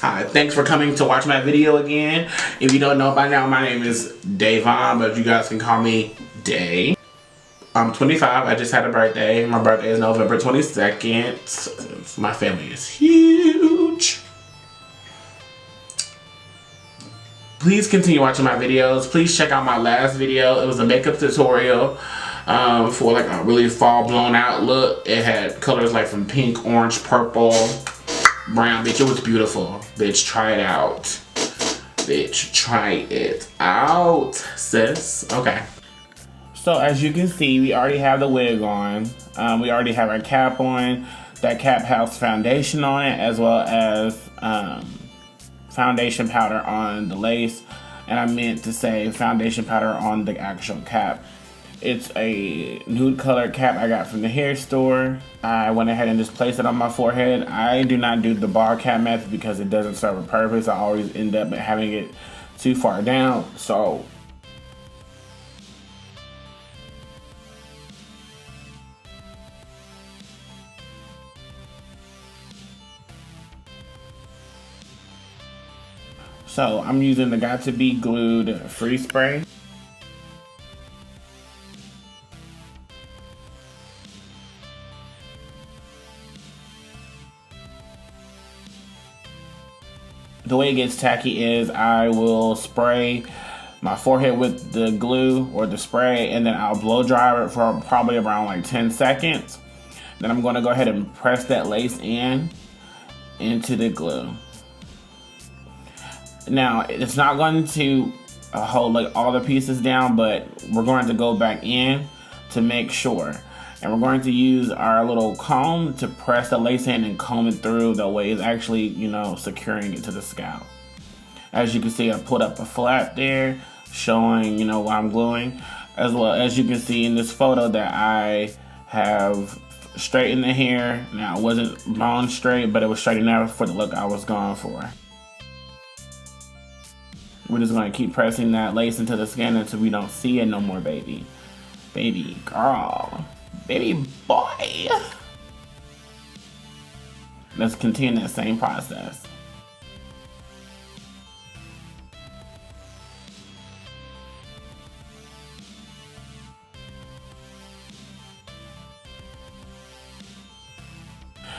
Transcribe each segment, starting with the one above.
Hi, thanks for coming to watch my video again. If you don't know by now, my name is Davon, but you guys can call me Day. I'm 25. I just had a birthday. My birthday is November 22nd. My family is huge. Please continue watching my videos. Please check out my last video. It was a makeup tutorial for like a really fall blown out look. It had colors like from pink, orange, purple, brown. Bitch, it was beautiful. Bitch, try it out. Bitch, try it out, sis. Okay. So as you can see, we already have the wig on. We already have our cap on. That cap has foundation on it, as well as foundation powder on the lace. And I meant to say foundation powder on the actual cap. It's a nude colored cap I got from the hair store. I went ahead and just placed it on my forehead. I do not do the bar cap method because it doesn't serve a purpose. I always end up having it too far down. So I'm using the Got to Be Glued Free Spray. The way it gets tacky is I will spray my forehead with the glue or the spray, and then I'll blow dry it for probably around like 10 seconds. Then I'm going to go ahead and press that lace into the glue. Now, it's not going to hold like all the pieces down, but we're going to go back in to make sure. And we're going to use our little comb to press the lace in and comb it through. That way it's actually, you know, securing it to the scalp. As you can see, I put up a flap there showing, you know, what I'm gluing. As well as you can see in this photo that I have straightened the hair. Now, it wasn't bone straight, but it was straight enough for the look I was going for. We're just going to keep pressing that lace into the skin until we don't see it no more, baby. Baby girl. Baby boy. Let's continue that same process.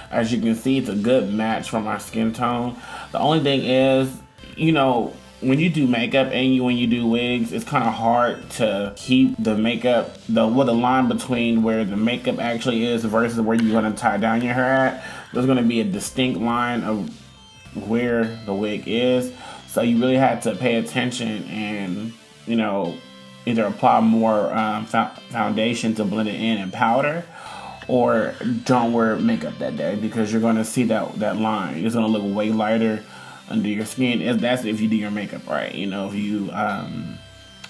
As you can see, it's a good match from our skin tone. The only thing is, you know, when you do makeup and when you do wigs, it's kind of hard to keep the makeup, the line between where the makeup actually is versus where you're going to tie down your hair at. There's going to be a distinct line of where the wig is. So you really have to pay attention and, you know, either apply more foundation to blend it in and powder, or don't wear makeup that day because you're going to see that line. It's going to look way lighter under your skin. That's if you do your makeup right. You know, if you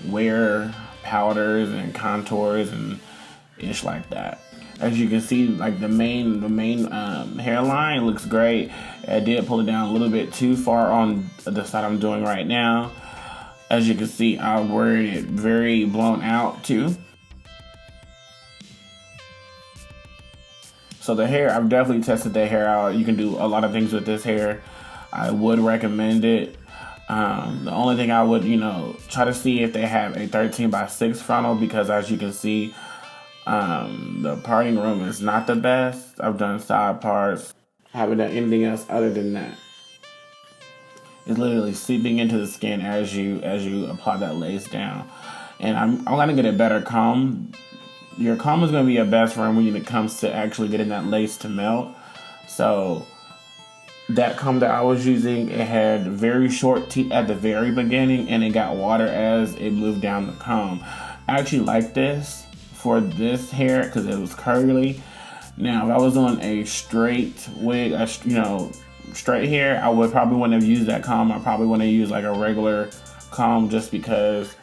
wear powders and contours and ish like that. As you can see, like the main hairline looks great. I did pull it down a little bit too far on the side I'm doing right now. As you can see, I worded it very blown out too. So the hair, I've definitely tested the hair out. You can do a lot of things with this hair. I would recommend it. The only thing I would, you know, try to see if they have a 13x6 frontal, because as you can see, the parting room is not the best. I've done side parts. I haven't done anything else other than that. It's literally seeping into the skin as you apply that lace down. And I'm gonna get a better comb. Your comb is gonna be your best friend when it comes to actually getting that lace to melt. So that comb that I was using, it had very short teeth at the very beginning, and it got water as it moved down the comb. I actually like this for this hair because it was curly. Now, if I was on a straight wig, you know, straight hair, I would probably wouldn't have used that comb. I probably wouldn't have used like a regular comb, just because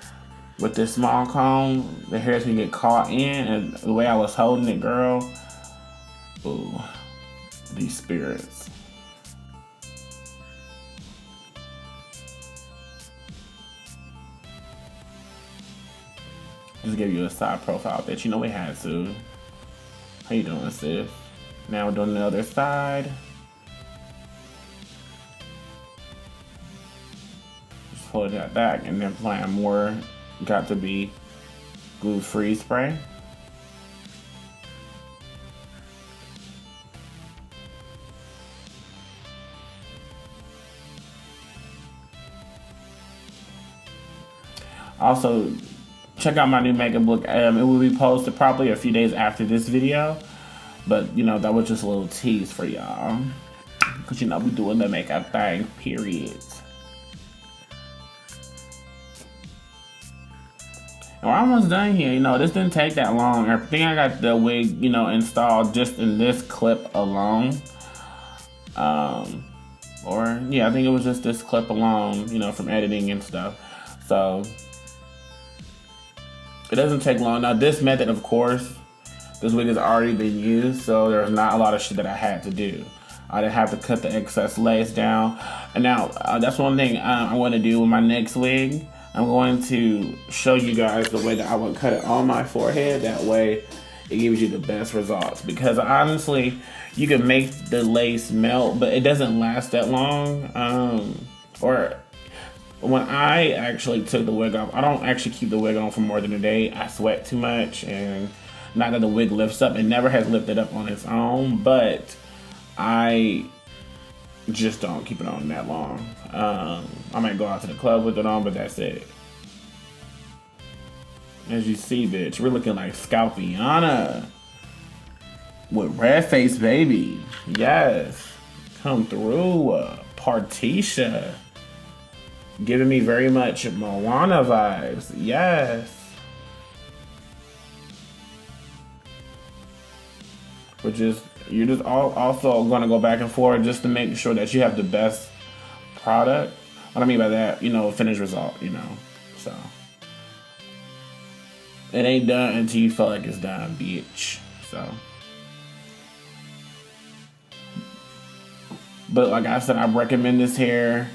with this small comb, the hairs can get caught in, and the way I was holding it, girl, ooh, these spirits. Just give you a side profile, bitch. You know we had to. How you doing, sis? Now we're doing the other side. pull that back, and then applying more Got to Be glue free spray. Also, check out my new makeup look. It will be posted probably a few days after this video, but you know, that was just a little tease for y'all, because you know we doing the makeup thing, period. And we're almost done here. You know, this didn't take that long. I think I got the wig, you know, installed just in this clip alone. Or yeah, I think it was just this clip alone, you know, from editing and stuff. So it doesn't take long. Now this method, of course, this wig has already been used, so there's not a lot of shit that I had to do. I didn't have to cut the excess lace down. And now, that's one thing I want to do with my next wig. I'm going to show you guys the way that I would cut it on my forehead. That way, it gives you the best results. Because honestly, you can make the lace melt, but it doesn't last that long. Or when I actually took the wig off, I don't actually keep the wig on for more than a day. I sweat too much, and not that the wig lifts up. It never has lifted up on its own, but I just don't keep it on that long. I might go out to the club with it on, but that's it. As you see, bitch, we're looking like Scalpiana with red face, baby. Yes, come through, Partisha. Giving me very much Moana vibes. Yes. Which is, you're just also going to go back and forth just to make sure that you have the best product. What I mean by that, you know, finished result, you know. So it ain't done until you feel like it's done, bitch. So, but like I said, I recommend this hair.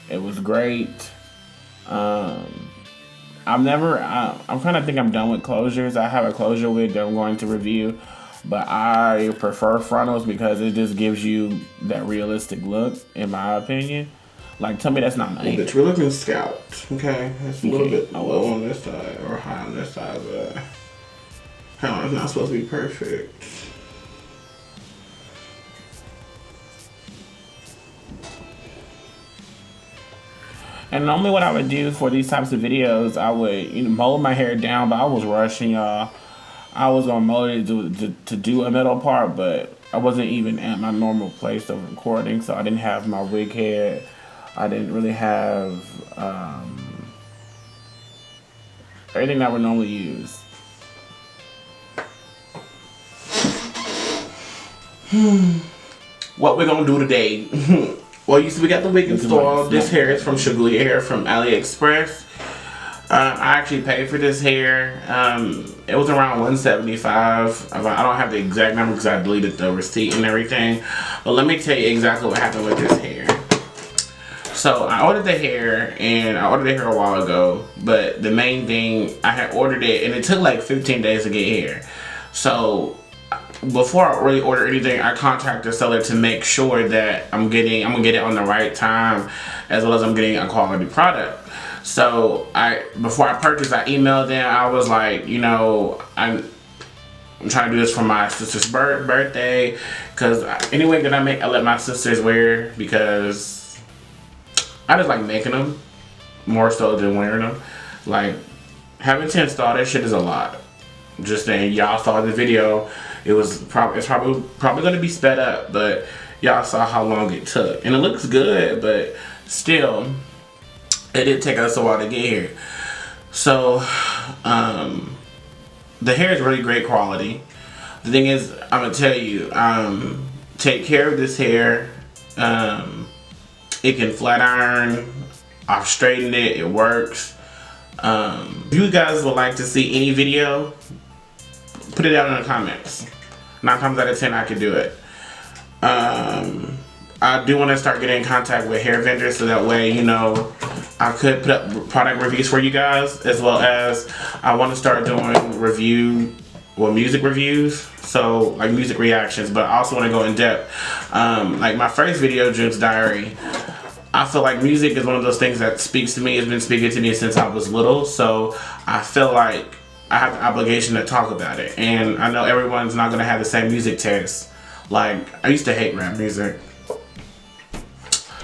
It was great. I'm kind of think I'm done with closures. I have a closure wig that I'm going to review, but I prefer frontals because it just gives you that realistic look, in my opinion. Like, tell me that's not my bitch, we're looking scalped, okay? It's a little bit low on this side, or high on this side, but it's not supposed to be perfect. And normally what I would do for these types of videos, I would, you know, mold my hair down, but I was rushing, y'all. I was gonna mold it to do a middle part, but I wasn't even at my normal place of recording, so I didn't have my wig head. I didn't really have everything that I would normally use. What we're gonna do today? Well, we got the wig installed. This hair is from Shuangya hair from AliExpress. I actually paid for this hair. It was around $175. I don't have the exact number because I deleted the receipt and everything. But let me tell you exactly what happened with this hair. So I ordered the hair, and I ordered the hair a while ago. But the main thing, I had ordered it, and it took like 15 days to get here. So before I really order anything, I contact the seller to make sure that I'm gonna get it on the right time, as well as I'm getting a quality product. So before I purchased, I emailed them. I was like, you know, I'm trying to do this for my sister's birthday, because anyway that I make, I let my sisters wear, because I just like making them more so than wearing them. Like, having to install that shit is a lot. Just saying, y'all saw the video. It's probably going to be sped up, but y'all saw how long it took, and it looks good, but still, it did take us a while to get here. So, the hair is really great quality. The thing is, I'm gonna tell you, take care of this hair. It can flat iron. I've straightened it. It works. If you guys would like to see any video, put it down in the comments. 9 times out of 10, I could do it. I do want to start getting in contact with hair vendors, so that way, you know, I could put up product reviews for you guys, as well as I want to start doing music reviews. So, like music reactions, but I also want to go in depth. Like my first video, June's Diary, I feel like music is one of those things that speaks to me. It's been speaking to me since I was little, so I feel like I have the obligation to talk about it. And I know everyone's not gonna have the same music taste. Like, I used to hate rap music.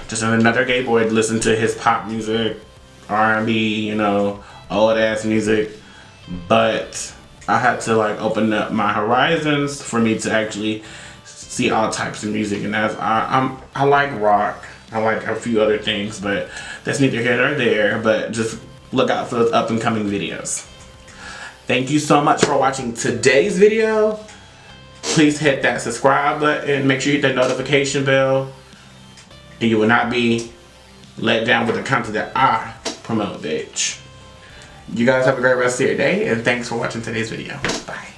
Just another gay boy to listen to his pop music, R&B, you know, old ass music. But I had to like open up my horizons for me to actually see all types of music. And that's I like rock. I like a few other things, but that's neither here nor there. But just look out for those up and coming videos. Thank you so much for watching today's video. Please hit that subscribe button. Make sure you hit that notification bell. And you will not be let down with the content that I promote, bitch. You guys have a great rest of your day, and thanks for watching today's video. Bye.